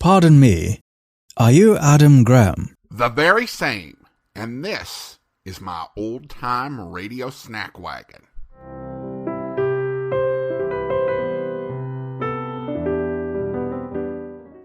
Pardon me, are you Adam Graham? The very same. And this is my old-time radio snack wagon.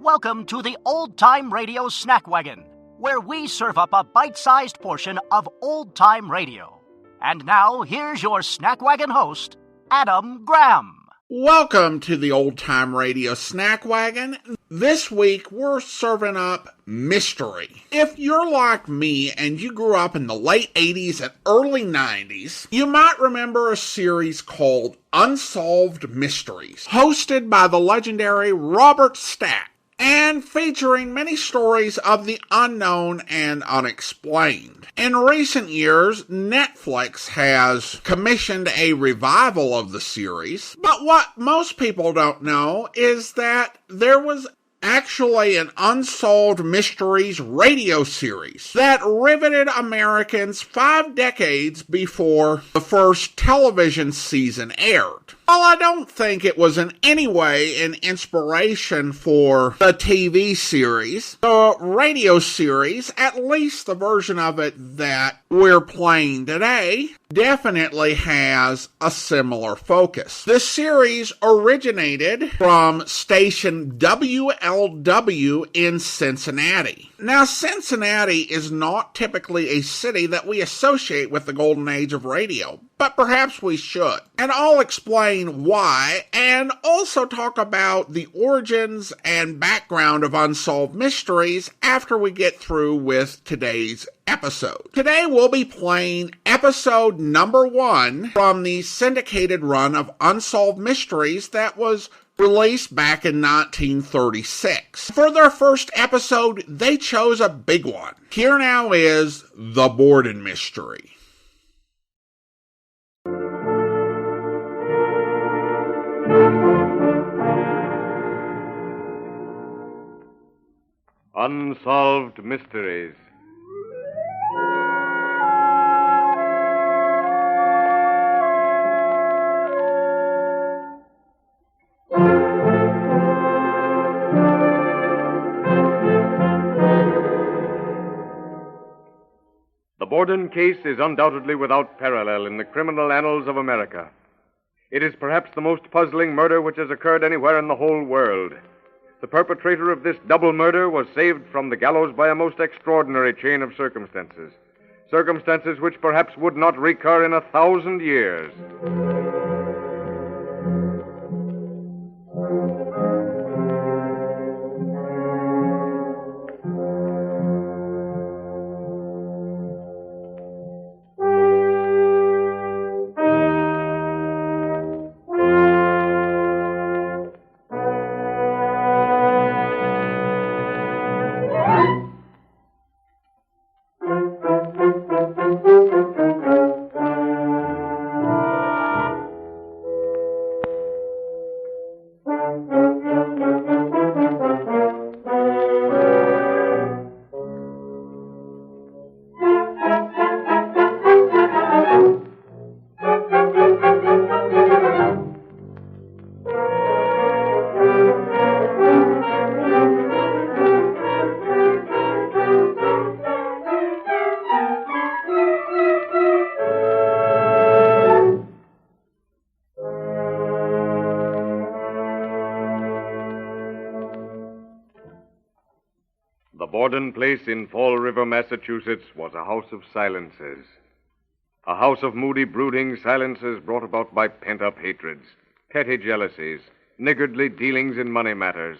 Welcome to the Old-Time Radio Snack Wagon, where we serve up a bite-sized portion of old-time radio. And now, here's your Snack Wagon host, Adam Graham. Welcome to the Old-Time Radio Snack Wagon. This week, we're serving up mystery. If you're like me and you grew up in the late 80s and early 90s, you might remember a series called Unsolved Mysteries, hosted by the legendary Robert Stack, and featuring many stories of the unknown and unexplained. In recent years, Netflix has commissioned a revival of the series, but what most people don't know is that there was actually an Unsolved Mysteries radio series that riveted Americans 5 decades before the first television season aired. While I don't think it was in any way an inspiration for the TV series, the radio series, at least the version of it that we're playing today, definitely has a similar focus. The series originated from station WLW in Cincinnati. Now, Cincinnati is not typically a city that we associate with the golden age of radio, but perhaps we should. And I'll explain why, and also talk about the origins and background of Unsolved Mysteries after we get through with today's episode. Today we'll be playing episode number 1 from the syndicated run of Unsolved Mysteries that was released back in 1936. For their first episode, they chose a big one. Here now is The Borden Mystery. Unsolved Mysteries. The Borden case is undoubtedly without parallel in the criminal annals of America. It is perhaps the most puzzling murder which has occurred anywhere in the whole world. The perpetrator of this double murder was saved from the gallows by a most extraordinary chain of circumstances. Circumstances which perhaps would not recur in 1,000 years. The Borden place in Fall River, Massachusetts, was a house of silences. A house of moody, brooding silences brought about by pent-up hatreds, petty jealousies, niggardly dealings in money matters,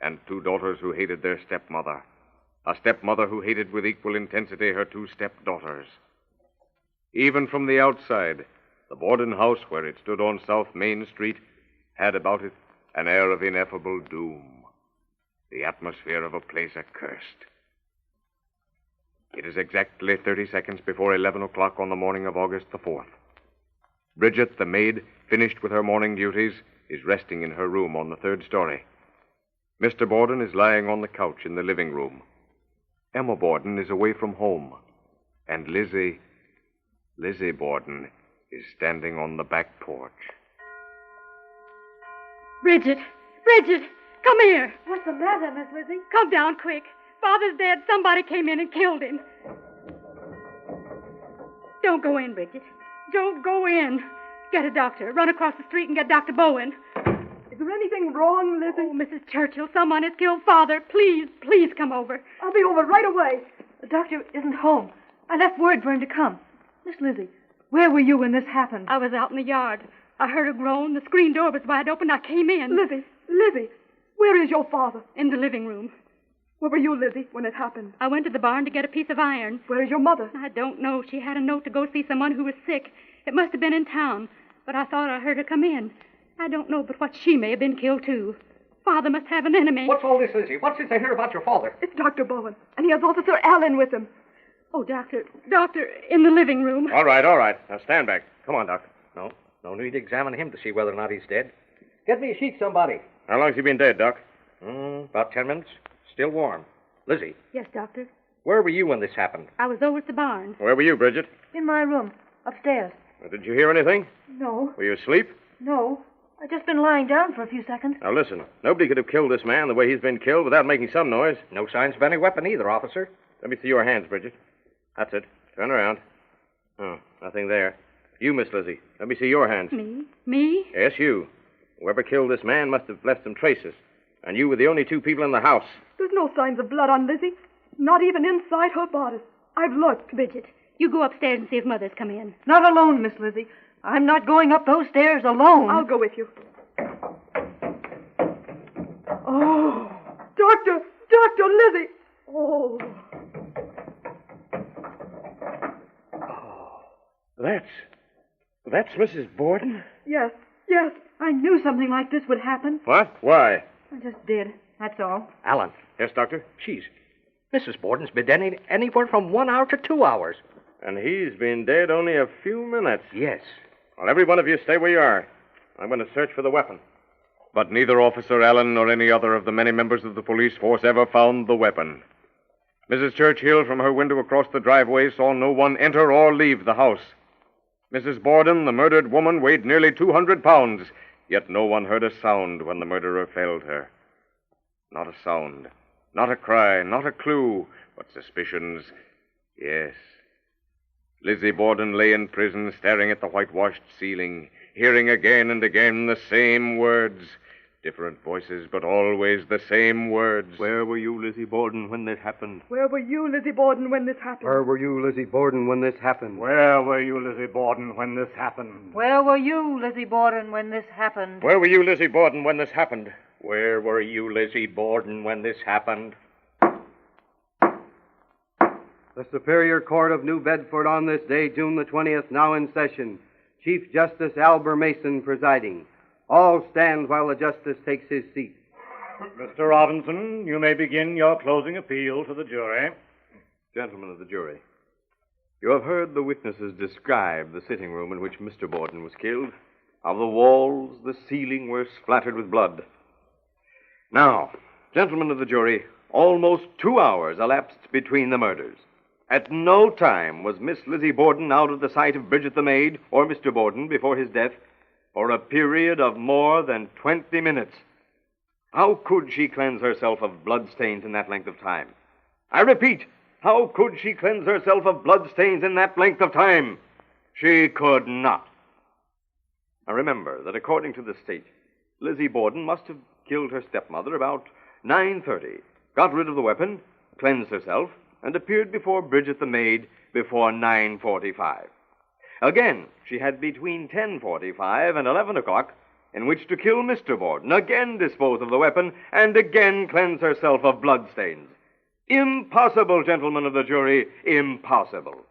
and 2 daughters who hated their stepmother. A stepmother who hated with equal intensity her 2 stepdaughters. Even from the outside, the Borden house, where it stood on South Main Street, had about it an air of ineffable doom. The atmosphere of a place accursed. It is exactly 30 seconds before 11 o'clock on the morning of August the 4th. Bridget, the maid, finished with her morning duties, is resting in her room on the 3rd story. Mr. Borden is lying on the couch in the living room. Emma Borden is away from home. And Lizzie Borden, is standing on the back porch. Bridget, Come here. What's the matter, Miss Lizzie? Come down quick. Father's dead. Somebody came in and killed him. Don't go in, Bridget. Don't go in. Get a doctor. Run across the street and get Dr. Bowen. Is there anything wrong, Lizzie? Oh, Mrs. Churchill, someone has killed Father. Please, please come over. I'll be over right away. The doctor isn't home. I left word for him to come. Miss Lizzie, where were you when this happened? I was out in the yard. I heard a groan. The screen door was wide open. I came in. Lizzie, where is your father? In the living room. Where were you, Lizzie, when it happened? I went to the barn to get a piece of iron. Where is your mother? I don't know. She had a note to go see someone who was sick. It must have been in town, but I thought I heard her come in. I don't know but what she may have been killed, too. Father must have an enemy. What's all this, Lizzie? What's this I hear about your father? It's Dr. Bowen, and he has Officer Allen with him. Oh, Doctor, in the living room. All right. Now stand back. Come on, Doctor. No need to examine him to see whether or not he's dead. Get me a sheet, somebody. How long's he been dead, Doc? About 10 minutes. Still warm. Lizzie, Yes, Doctor. where were you when this happened? I was over at the barn. Where were you, Bridget? In my room, upstairs. Did you hear anything? No, Were you asleep? no. I've just been lying down for a few seconds. Now listen. Nobody could have killed this man the way he's been killed without making some noise. No signs of any weapon either, officer. Let me see your hands, Bridget. That's it. Turn around. Oh, nothing there. You, Miss Lizzie. Let me see your hands. Me? Yes, you. Whoever killed this man must have left some traces. And you were the only two people in the house. There's no signs of blood on Lizzie. Not even inside her bodice. I've looked. Bridget, you go upstairs and see if Mother's come in. Not alone, Miss Lizzie. I'm not going up those stairs alone. I'll go with you. Oh, Dr. Lizzie. Oh. That's Mrs. Borden? Yes. I knew something like this would happen. What? Why? I just did. That's all. Alan, Yes, Doctor? geez. Mrs. Borden's been dead anywhere from 1 hour to 2 hours. And he's been dead only a few minutes. Yes. Well, every one of you stay where you are. I'm going to search for the weapon. But neither Officer Allen nor any other of the many members of the police force ever found the weapon. Mrs. Churchill, from her window across the driveway, saw no one enter or leave the house. Mrs. Borden, the murdered woman, weighed nearly 200 pounds, yet no one heard a sound when the murderer felled her. Not a sound, not a cry, not a clue, but suspicions. Yes. Lizzie Borden lay in prison, staring at the whitewashed ceiling, hearing again and again the same words. Different voices, but always the same words. Where were you, Lizzie Borden, when this happened? Where were you, Lizzie Borden, when this happened? Where were you, Lizzie Borden, when this happened? Where were you, Lizzie Borden, when this happened? Where were you, Lizzie Borden, when this happened? Where were you, Lizzie Borden, when this happened? Where were you, Lizzie Borden, when this happened? The Superior Court of New Bedford on this day, June the 20th, now in session. Chief Justice Albert Mason presiding. All stand while the justice takes his seat. Mr. Robinson, you may begin your closing appeal to the jury. Gentlemen of the jury, you have heard the witnesses describe the sitting room in which Mr. Borden was killed. How the walls, the ceiling were splattered with blood. Now, gentlemen of the jury, almost 2 hours elapsed between the murders. At no time was Miss Lizzie Borden out of the sight of Bridget the maid or Mr. Borden before his death for a period of more than 20 minutes. How could she cleanse herself of bloodstains in that length of time? I repeat, how could she cleanse herself of bloodstains in that length of time? She could not. Now remember that according to the state, Lizzie Borden must have killed her stepmother about 9:30, got rid of the weapon, cleansed herself, and appeared before Bridget the maid before 9:45. Again, she had between 10:45 and 11 o'clock in which to kill Mr. Borden, again dispose of the weapon, and again cleanse herself of bloodstains. Impossible, gentlemen of the jury, impossible.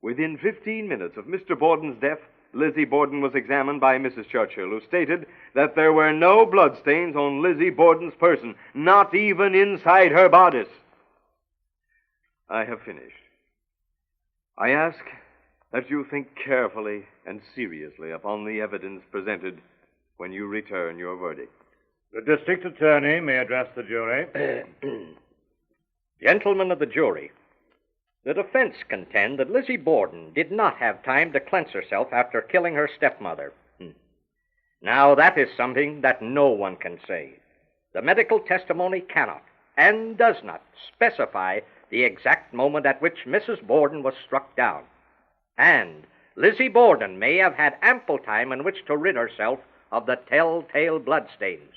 Within 15 minutes of Mr. Borden's death, Lizzie Borden was examined by Mrs. Churchill, who stated that there were no bloodstains on Lizzie Borden's person, not even inside her bodice. I have finished. I ask that you think carefully and seriously upon the evidence presented when you return your verdict. The district attorney may address the jury. Gentlemen of the jury, the defense contend that Lizzie Borden did not have time to cleanse herself after killing her stepmother. Now, that is something that no one can say. The medical testimony cannot and does not specify the exact moment at which Mrs. Borden was struck down. And Lizzie Borden may have had ample time in which to rid herself of the telltale bloodstains.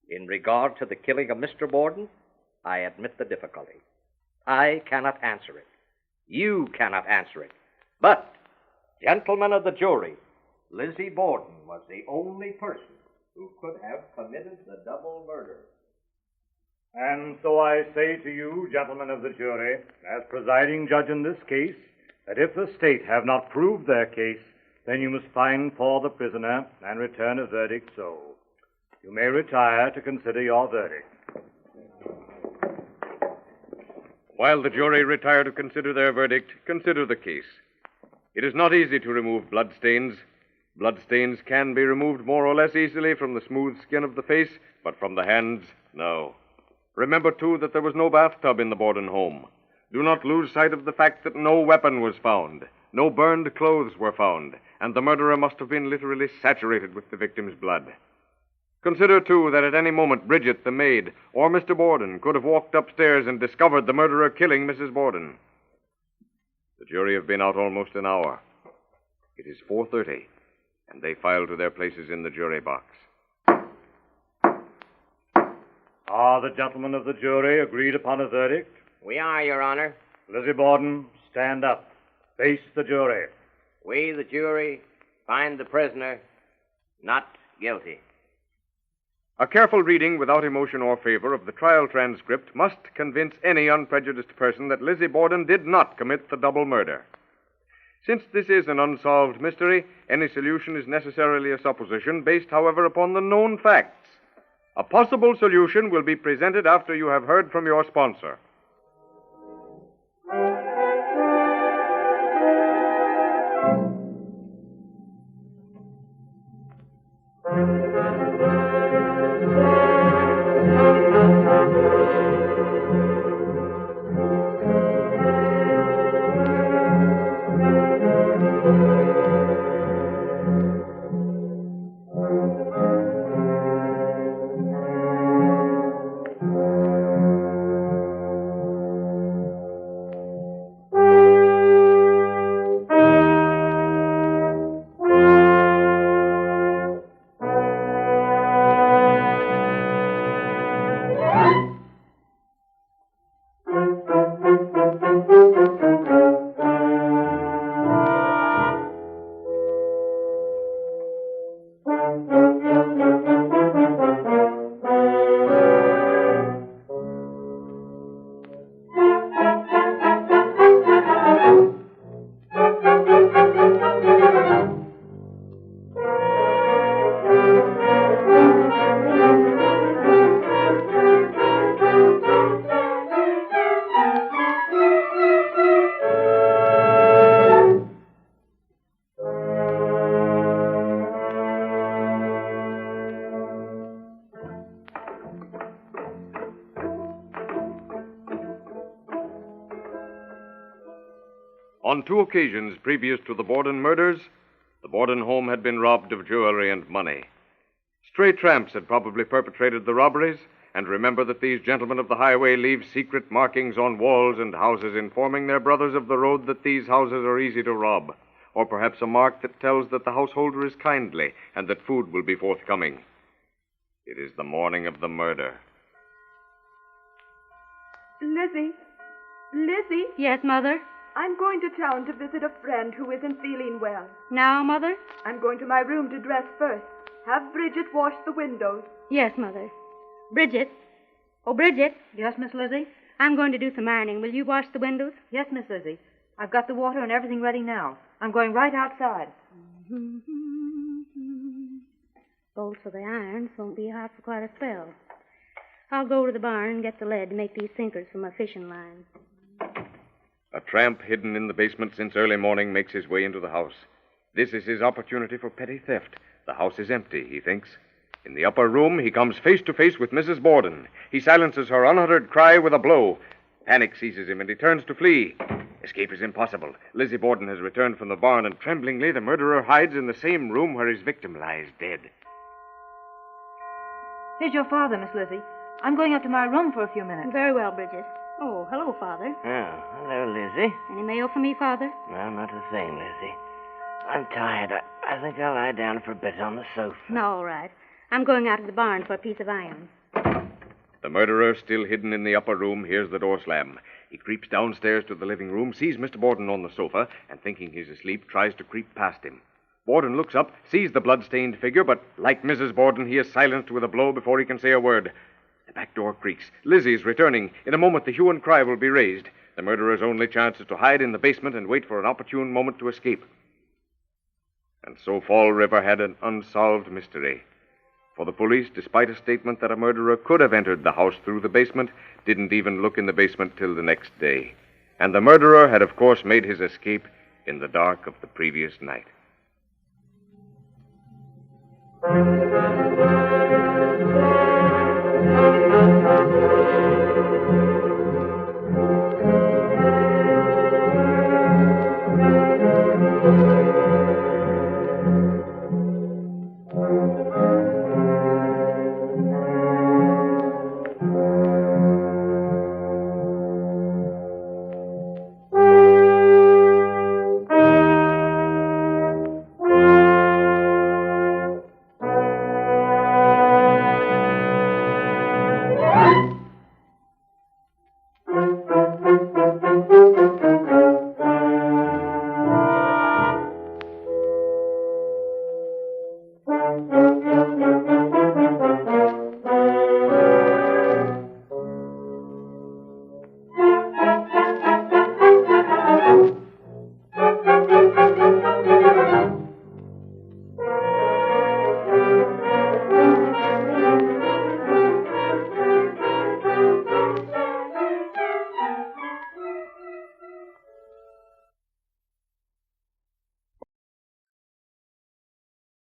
In regard to the killing of Mr. Borden, I admit the difficulty. I cannot answer it. You cannot answer it. But, gentlemen of the jury, Lizzie Borden was the only person who could have committed the double murder. And so I say to you, gentlemen of the jury, as presiding judge in this case, that if the state have not proved their case, then you must find for the prisoner and return a verdict so. You may retire to consider your verdict. While the jury retire to consider their verdict, consider the case. It is not easy to remove bloodstains. Bloodstains can be removed more or less easily from the smooth skin of the face, but from the hands, no. Remember, too, that there was no bathtub in the Borden home. Do not lose sight of the fact that no weapon was found, no burned clothes were found, and the murderer must have been literally saturated with the victim's blood. Consider, too, that at any moment Bridget, the maid, or Mr. Borden could have walked upstairs and discovered the murderer killing Mrs. Borden. The jury have been out almost an hour. It is 4:30, and they file to their places in the jury box. Are the gentlemen of the jury agreed upon a verdict? We are, Your Honor. Lizzie Borden, stand up. Face the jury. We, the jury, find the prisoner not guilty. A careful reading without emotion or favor of the trial transcript must convince any unprejudiced person that Lizzie Borden did not commit the double murder. Since this is an unsolved mystery, any solution is necessarily a supposition based, however, upon the known facts. A possible solution will be presented after you have heard from your sponsor. On 2 occasions previous to the Borden murders, the Borden home had been robbed of jewelry and money. Stray tramps had probably perpetrated the robberies, and remember that these gentlemen of the highway leave secret markings on walls and houses informing their brothers of the road that these houses are easy to rob, or perhaps a mark that tells that the householder is kindly and that food will be forthcoming. It is the morning of the murder. Lizzie? Lizzie? Yes, Mother? I'm going to town to visit a friend who isn't feeling well. Now, Mother? I'm going to my room to dress first. Have Bridget wash the windows. Yes, Mother. Bridget. Oh, Bridget. Yes, Miss Lizzie? I'm going to do some ironing. Will you wash the windows? Yes, Miss Lizzie. I've got the water and everything ready now. I'm going right outside. Bolts for the irons won't be hot for quite a spell. I'll go to the barn and get the lead to make these sinkers for my fishing line. A tramp hidden in the basement since early morning makes his way into the house. This is his opportunity for petty theft. The house is empty, he thinks. In the upper room, he comes face to face with Mrs. Borden. He silences her unuttered cry with a blow. Panic seizes him, and he turns to flee. Escape is impossible. Lizzie Borden has returned from the barn, and tremblingly the murderer hides in the same room where his victim lies dead. Here's your father, Miss Lizzie. I'm going up to my room for a few minutes. Very well, Bridget. Oh, hello, Father. Oh, hello, Lizzie. Any mail for me, Father? No, not a thing, Lizzie. I'm tired. I think I'll lie down for a bit on the sofa. No, all right. I'm going out to the barn for a piece of iron. The murderer, still hidden in the upper room, hears the door slam. He creeps downstairs to the living room, sees Mr. Borden on the sofa, and thinking he's asleep, tries to creep past him. Borden looks up, sees the blood-stained figure, but like Mrs. Borden, he is silenced with a blow before he can say a word. The back door creaks. Lizzie's returning. In a moment, the hue and cry will be raised. The murderer's only chance is to hide in the basement and wait for an opportune moment to escape. And so Fall River had an unsolved mystery. For the police, despite a statement that a murderer could have entered the house through the basement, didn't even look in the basement till the next day. And the murderer had, of course, made his escape in the dark of the previous night.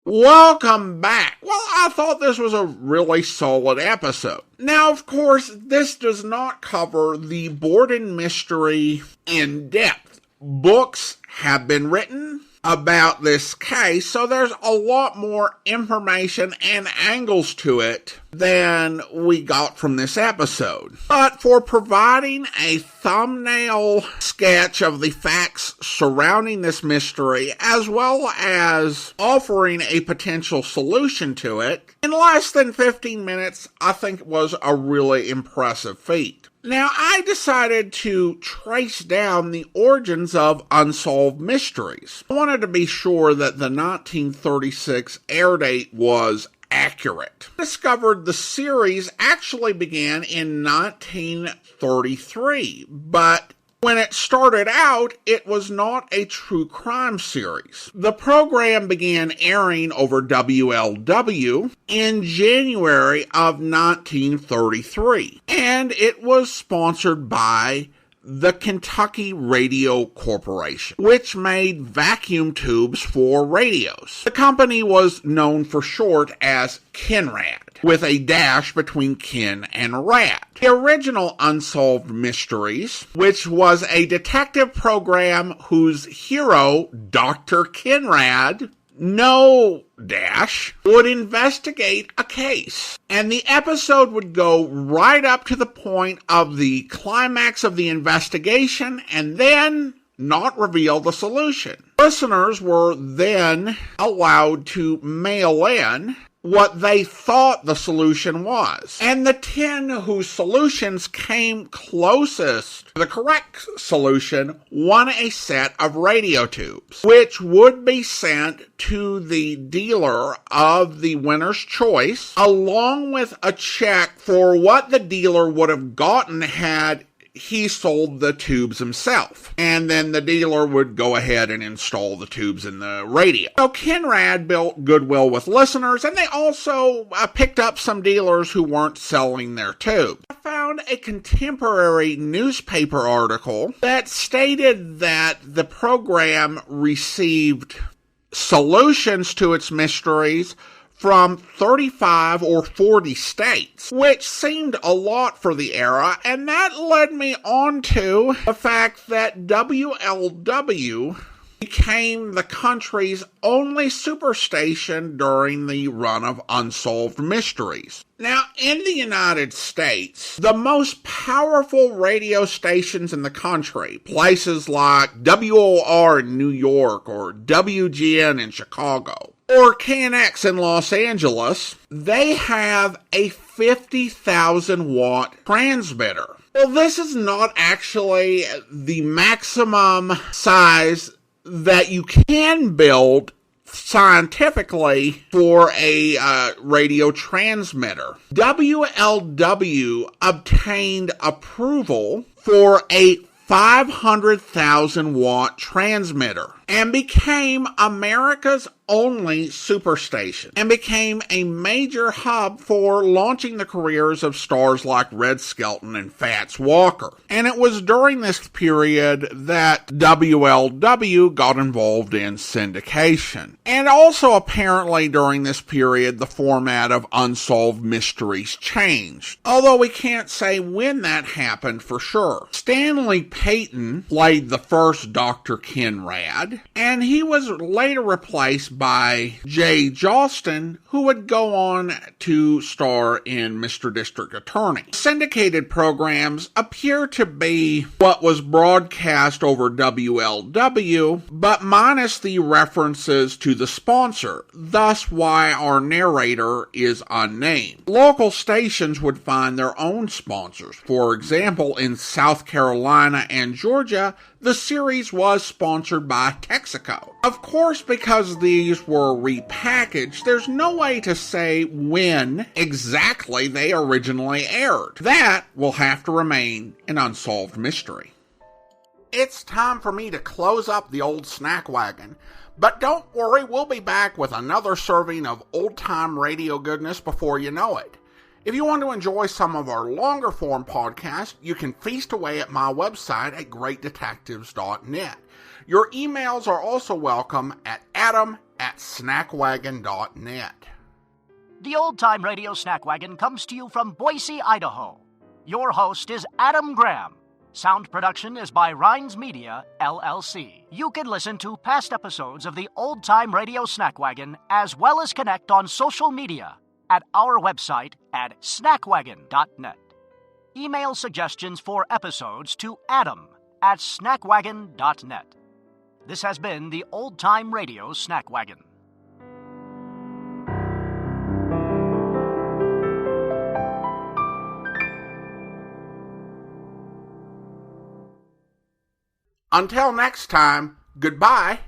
Welcome back. Well, I thought this was a really solid episode. Now, of course, this does not cover the Borden mystery in depth. Books have been written about this case, so there's a lot more information and angles to it than we got from this episode. But for providing a thumbnail sketch of the facts surrounding this mystery, as well as offering a potential solution to it, in less than 15 minutes, I think was a really impressive feat. Now, I decided to trace down the origins of Unsolved Mysteries. I wanted to be sure that the 1936 air date was accurate. I discovered the series actually began in 1933, but when it started out, it was not a true crime series. The program began airing over WLW in January of 1933, and it was sponsored by the Kentucky Radio Corporation, which made vacuum tubes for radios. The company was known for short as Kenrad, with a dash between Ken and Rad. The original Unsolved Mysteries, which was a detective program whose hero, Dr. Kenrad, no dash, would investigate a case. And the episode would go right up to the point of the climax of the investigation and then not reveal the solution. Listeners were then allowed to mail in what they thought the solution was. And the 10 whose solutions came closest to the correct solution won a set of radio tubes, which would be sent to the dealer of the winner's choice, along with a check for what the dealer would have gotten had he sold the tubes himself. And then the dealer would go ahead and install the tubes in the radio. So Kenrad built goodwill with listeners, and they also picked up some dealers who weren't selling their tubes. I found a contemporary newspaper article that stated that the program received solutions to its mysteries from 35 or 40 states, which seemed a lot for the era, and that led me on to the fact that WLW became the country's only superstation during the run of Unsolved Mysteries. Now, in the United States, the most powerful radio stations in the country, places like WOR in New York or WGN in Chicago, or KNX in Los Angeles, they have a 50,000 watt transmitter. Well, this is not actually the maximum size that you can build scientifically for a radio transmitter. WLW obtained approval for a 500,000 watt transmitter and became America's only superstation and became a major hub for launching the careers of stars like Red Skelton and Fats Walker. And it was during this period that WLW got involved in syndication. And also apparently during this period, the format of Unsolved Mysteries changed, although we can't say when that happened for sure. Stanley Payton played the first Dr. Kinrad, and he was later replaced by Jay Jostin, who would go on to star in Mr. District Attorney. Syndicated programs appear to be what was broadcast over WLW, but minus the references to the sponsor, thus why our narrator is unnamed. Local stations would find their own sponsors. For example, in South Carolina and Georgia, the series was sponsored by Texaco. Of course, because these were repackaged, there's no way to say when exactly they originally aired. That will have to remain an unsolved mystery. It's time for me to close up the old snack wagon, but don't worry, we'll be back with another serving of old-time radio goodness before you know it. If you want to enjoy some of our longer form podcasts, you can feast away at my website at greatdetectives.net. Your emails are also welcome at adam@snackwagon.net. The Old Time Radio Snack Wagon comes to you from Boise, Idaho. Your host is Adam Graham. Sound production is by Rhines Media, LLC. You can listen to past episodes of the Old Time Radio Snack Wagon as well as connect on social media at our website at snackwagon.net. Email suggestions for episodes to adam@snackwagon.net. This has been the Old Time Radio Snack Wagon. Until next time, goodbye.